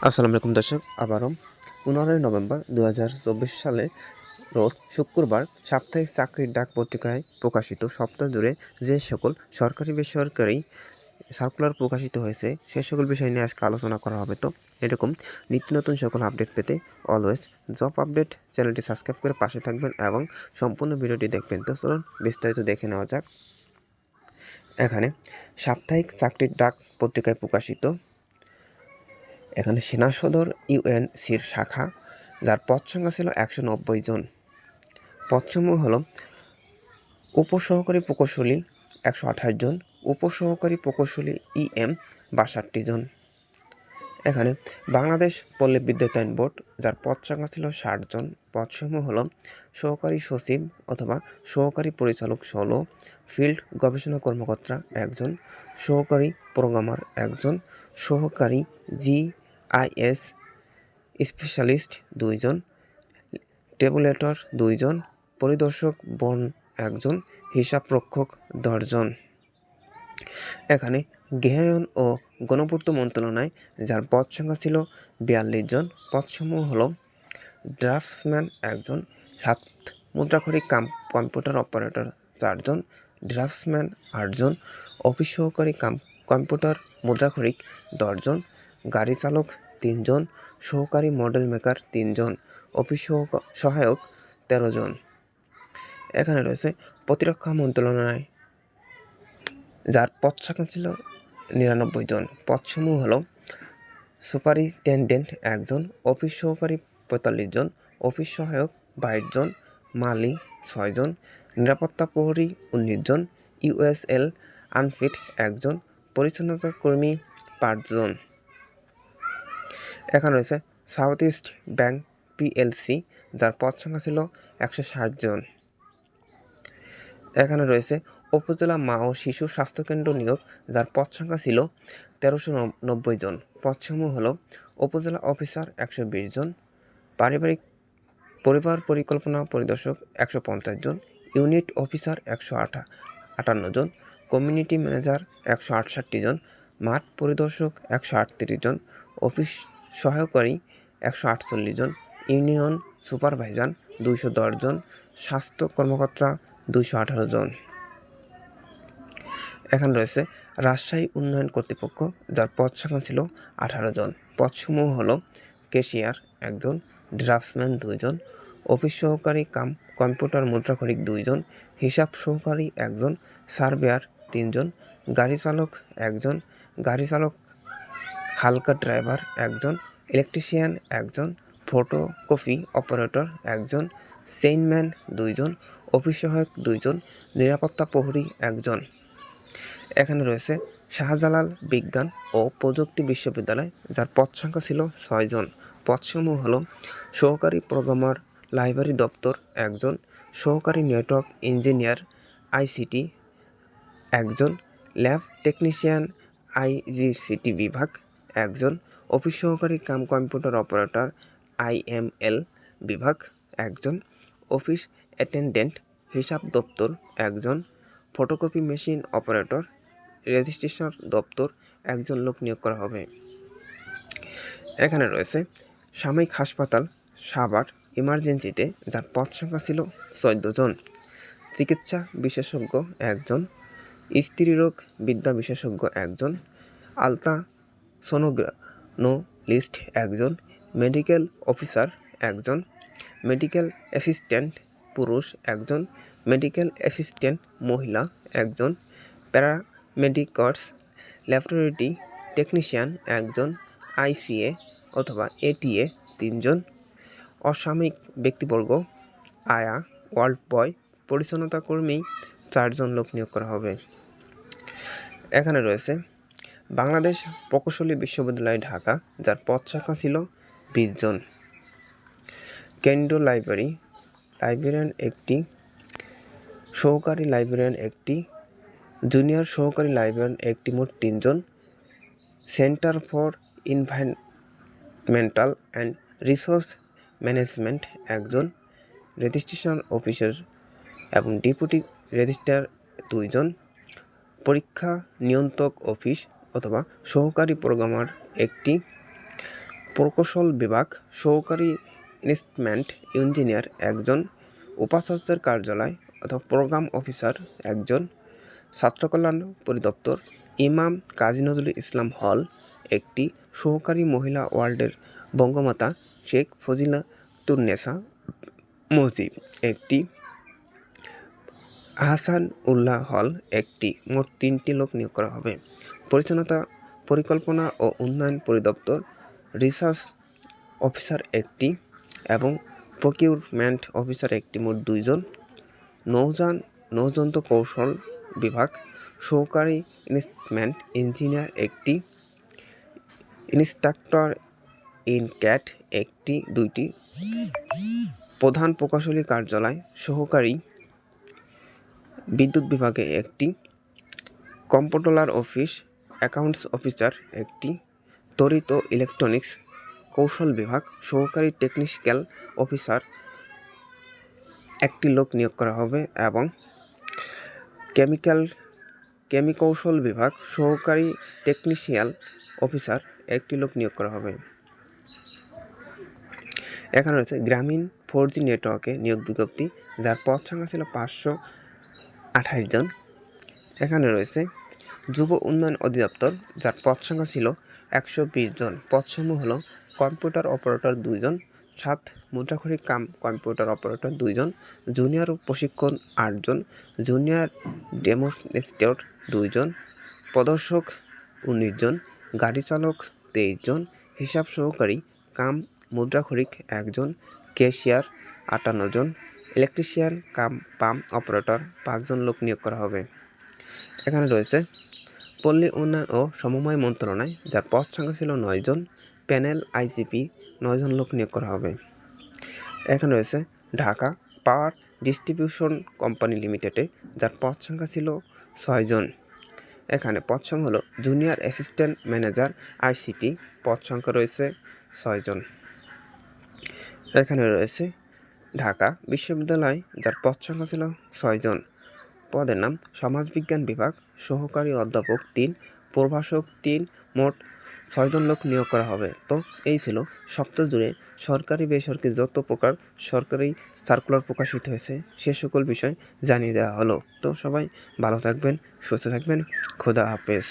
আসসালামু আলাইকুম দর্শক, আবারও 15 নভেম্বর 2024 সালে রোজ শুক্রবার সাপ্তাহিক চাকরির ডাক পত্রিকায় প্রকাশিত সপ্তাহ জুড়ে যে সকল সরকারি বেসরকারি সার্কুলার প্রকাশিত হয়েছে সে সকল বিষয় নিয়ে আজকে আলোচনা করা হবে। তো এরকম নিত্য নতুন সকল আপডেট পেতে অলওয়েজ জব আপডেট চ্যানেলটি সাবস্ক্রাইব করে পাশে থাকবেন এবং সম্পূর্ণ ভিডিওটি দেখবেন। তো চলুন বিস্তারিত দেখে নেওয়া যাক। এখানে সাপ্তাহিক চাকরির ডাক পত্রিকায় প্রকাশিত এখানে সেনা সদর ইউএনসির শাখা, যার পদ সংখ্যা ছিল 190 জন। পদসমূহ হলো উপসহকারী প্রকৌশলী 128 জন, উপসহকারী প্রকৌশলী ইএম 62 জন। এখানে বাংলাদেশ পল্লী বিদ্যুতায়ন বোর্ড, যার পদ সংখ্যা ছিল 60 জন। পদসমূহ হলো সহকারী সচিব অথবা সহকারী পরিচালক 16, ফিল্ড গবেষণা কর্মকর্তা 1 জন, সহকারী প্রোগ্রামার 1 জন, সহকারী GIS স্পেশালিস্ট 2 জন, টেবুলেটর 2 জন, পরিদর্শক বন 1 জন, হিসাবরক্ষক 10 জন। এখানে গৃহায়ন ও গণপূর্ত মন্ত্রণালয়, যার পদ সংখ্যা ছিল 42 জন। পদসমূহ হলো ড্রাফটসম্যান 1 জন, মুদ্রাক্ষরিক কম্পিউটার অপারেটর 4 জন, ড্রাফটসম্যান 8 জন, অফিস সহকারী কম্পিউটার মুদ্রাক্ষরিক 10 জন, গাড়ি চালক 3 জন, সহকারী মডেল মেকার 3 জন, অফিস সহায়ক 13 জন। এখানে রয়েছে প্রতিরক্ষা মন্ত্রণালয়, যার পদ সংখ্যা ছিল 99 জন। পদসমূহ হলো সুপারিনটেনডেন্ট 1 জন, অফিস সহকারী 45 জন, অফিস সহায়ক 22 জন, মালি 6 জন, নিরাপত্তা প্রহরী 19 জন, ইউএসএল আনফিট 1 জন, পরিচ্ছন্নতা কর্মী 5 জন। এখানে রয়েছে সাউথ ইস্ট ব্যাংক পিএলসি, যার পদ সংখ্যা ছিল 160 জন। এখানে রয়েছে উপজেলা মা ও শিশু স্বাস্থ্যকেন্দ্র নিয়োগ, যার পদ সংখ্যা ছিল 1390 জন। পদসমূহ হলো উপজেলা অফিসার 120 জন, পরিবার পরিকল্পনা পরিদর্শক 150 জন, ইউনিট অফিসার 158 জন, কমিউনিটি ম্যানেজার 168 জন, মাঠ পরিদর্শক 138 জন, অফিস সহায়কারী 148 জন, ইউনিয়ন সুপারভাইজার 210 জন, স্বাস্থ্য কর্মকর্তা 218 জন। এখানে রয়েছে রাজশাহী উন্নয়ন কর্তৃপক্ষ, যার পদ সংখ্যা ছিল 18 জন। পদসমূহ হলো ক্যাশিয়ার 1 জন, ড্রাফটসম্যান 2 জন, অফিস সহকারী কম্পিউটার মুদ্রাক্ষরিক 2 জন, হিসাব সহকারী 1 জন, সার্ভেয়ার 3 জন, গাড়ি চালক 1 জন, গাড়ি চালক হালকা ড্রাইভার 1 জন, ইলেকট্রিশিয়ান 1 জন, ফটোকপি অপারেটর 1 জন, চেইনম্যান 2 জন, অফিস সহায়ক 2 জন, নিরাপত্তা প্রহরী 1 জন। এখানে রয়েছে শাহজালাল বিজ্ঞান ও প্রযুক্তি বিশ্ববিদ্যালয়, যার পদ সংখ্যা ছিল 6 জন। পদসমূহ হলো সহকারী প্রোগ্রামার লাইব্রেরি দপ্তর 1 জন, সহকারী নেটওয়ার্ক ইঞ্জিনিয়ার ICT 1 জন, ল্যাব টেকনিশিয়ান IGCT বিভাগ 1 জন, অফিস সহকারী কম্পিউটার অপারেটর IML বিভাগ 1 জন, অফিস অ্যাটেন্ডেন্ট হিসাব দপ্তর 1 জন, ফটোকপি মেশিন অপারেটর রেজিস্ট্রেশন দপ্তর 1 জন লোক নিয়োগ করা হবে। এখানে রয়েছে সাময়িক হাসপাতাল সাভার ইমার্জেন্সিতে, যার পদ সংখ্যা ছিল 14 জন, চিকিৎসা বিশেষজ্ঞ 1 জন, স্ত্রীরোগ বিদ্যা বিশেষজ্ঞ 1 জন, আলট্রাসোনোগ্রাফিস্ট 1 জন, মেডিকেল অফিসার 1 জন, মেডিকেল অ্যাসিস্ট্যান্ট পুরুষ 1 জন, মেডিকেল অ্যাসিস্ট্যান্ট মহিলা 1 জন, প্যারামেডিকস ল্যাবরেটরি টেকনিশিয়ান 1 জন, ICA অথবা ATA 3 জন, অসাময়িক ব্যক্তিবর্গ আয়া ওয়ার্ল্ড বয় পরিচ্ছন্নতা কর্মী 4 জন লোক নিয়োগ করা হবে। এখানে রয়েছে বাংলাদেশ প্রকৌশলী বিশ্ববিদ্যালয় ঢাকা, যার পদ সংখ্যা ছিল 20 জন, কেন্দ্রীয় লাইব্রেরিয়ান 1টি, সহকারী লাইব্রেরিয়ান 1টি, জুনিয়র সহকারী লাইব্রেরিয়ান 1টি, মোট 3 জন, centre for environmental and resource management 1 জন, রেজিস্ট্রেশন অফিসার এবং ডেপুটি রেজিস্ট্রার 2 জন, পরীক্ষা নিয়ন্ত্রক অফিস অথবা সহকারী প্রোগ্রামার 1টি, প্রকৌশল বিভাগ সহকারী ইনস্ট্রুমেন্ট ইঞ্জিনিয়ার একজন, উপাচার্যের কার্যালয় অথবা প্রোগ্রাম অফিসার একজন, ছাত্রকল্যাণ পরিদপ্তর ইমাম কাজী নজরুল ইসলাম হল একটি, সহকারী মহিলা ওয়ার্ডের বঙ্গমাতা শেখ ফজিলাতুন্নেছা মসজিদ একটি, আহসান উল্লাহ হল একটি। মোট 3টি লোক নিয়োগ করা হবে। পরিকল্পনা ও উন্নয়ন পরিদপ্তর রিসার্চ অফিসার একটি এবং প্রকিউরমেন্ট অফিসার একটি, মোট 2 জন। নৌযান কৌশল বিভাগ সহকারী ইনস্ট্রুমেন্ট ইঞ্জিনিয়ার একটি, ইনস্ট্রাক্টর ইন ক্যাট একটি 2টি, প্রধান প্রকৌশলী কার্যালয় সহকারী বিদ্যুৎ বিভাগে একটি, কম্পট্রোলার অফিস অ্যাকাউন্টস অফিসার একটি, তড়িৎ ও ইলেকট্রনিক্স কৌশল বিভাগ সহকারী টেকনিক্যাল অফিসার একটি লোক নিয়োগ করা হবে এবং কেমিকৌশল বিভাগ সহকারী টেকনিশিয়াল অফিসার একটি লোক নিয়োগ করা হবে। এখানে রয়েছে গ্রামীণ 4G নেটওয়ার্কে নিয়োগ বিজ্ঞপ্তি, যার পদ সংখ্যা ছিল 528 জন। এখানে রয়েছে যুব উন্নয়ন অধিদপ্তর, যার পদ সংখ্যা ছিল 120 জন। পদসমূহ হলো কম্পিউটার অপারেটর 2 জন, 7 মুদ্রাক্ষরিক কাম কম্পিউটার অপারেটর 2 জন, জুনিয়র প্রশিক্ষণ 8 জন, জুনিয়র ডেমোনস্ট্রেটর 2 জন, প্রদর্শক 19 জন, গাড়ি চালক 23 জন, হিসাব সহকারী কাম মুদ্রাক্ষরিক 1 জন, ক্যাশিয়ার 58 জন, ইলেকট্রিশিয়ান কাম পাম্প অপারেটর 5 জন লোক নিয়োগ করা হবে। এখানে রয়েছে পল্লী উন্নয়ন ও সমবায় মন্ত্রণালয়, যার পদ সংখ্যা ছিল 9 জন, প্যানেল আইসিপি 9 জন লোক নিয়োগ করা হবে। এখানে রয়েছে ঢাকা পাওয়ার ডিস্ট্রিবিউশন কোম্পানি লিমিটেডে, যার পদ সংখ্যা ছিল 6 জন। এখানে পদ সংখ্যা হলো জুনিয়র অ্যাসিস্ট্যান্ট ম্যানেজার আইসিটি, পদ সংখ্যা রয়েছে 6 জন। এখানে রয়েছে ঢাকা বিশ্ববিদ্যালয়, যার পদ সংখ্যা ছিল 6 জন। পদের নাম সমাজবিজ্ঞান বিভাগ সহকারী অধ্যাপক 3, প্রভাষক 3, মোট 6 জন লোক নিয়োগ করা হবে। তো এই ছিল সপ্তাহ জুড়ে সরকারি বেসরকারি যত প্রকার সরকারি সার্কুলার প্রকাশিত হয়েছে সে সকল বিষয় জানিয়ে দেওয়া হলো। তো সবাই ভালো থাকবেন, সুস্থ থাকবেন, খোদা হাফেজ।